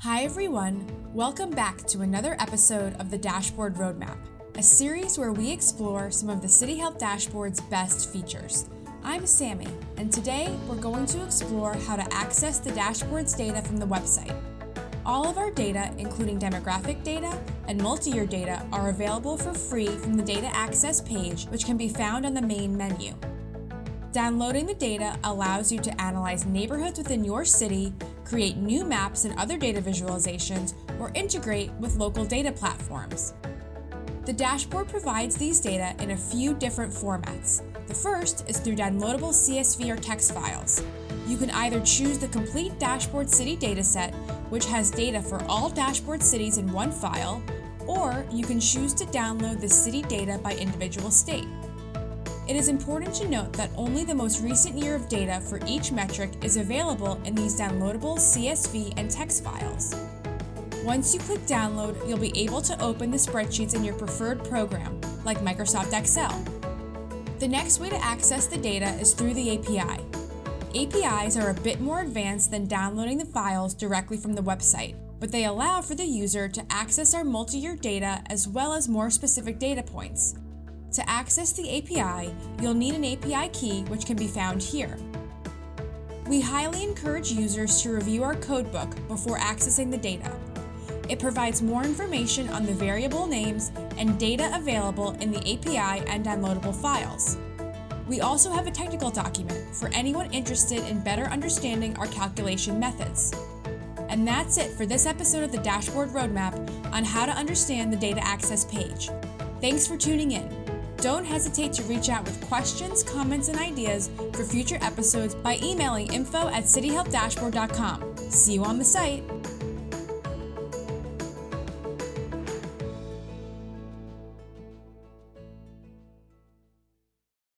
Hi everyone, welcome back to another episode of the Dashboard Roadmap, a series where we explore some of the City Health Dashboard's best features. I'm Sammy, and today we're going to explore how to access the dashboard's data from the website. All of our data, including demographic data and multi-year data, are available for free from the Data Access page, which can be found on the main menu. Downloading the data allows you to analyze neighborhoods within your city, create new maps and other data visualizations, or integrate with local data platforms. The dashboard provides these data in a few different formats. The first is through downloadable CSV or text files. You can either choose the complete dashboard city dataset, which has data for all dashboard cities in one file, or you can choose to download the city data by individual state. It is important to note that only the most recent year of data for each metric is available in these downloadable CSV and text files. Once you click download, you'll be able to open the spreadsheets in your preferred program, like Microsoft Excel. The next way to access the data is through the API. APIs are a bit more advanced than downloading the files directly from the website, but they allow for the user to access our multi-year data as well as more specific data points. To access the API, you'll need an API key, which can be found here. We highly encourage users to review our codebook before accessing the data. It provides more information on the variable names and data available in the API and downloadable files. We also have a technical document for anyone interested in better understanding our calculation methods. And that's it for this episode of the Dashboard Roadmap on how to understand the Data Access page. Thanks for tuning in. Don't hesitate to reach out with questions, comments, and ideas for future episodes by emailing info@cityhealthdashboard.com. See you on the site.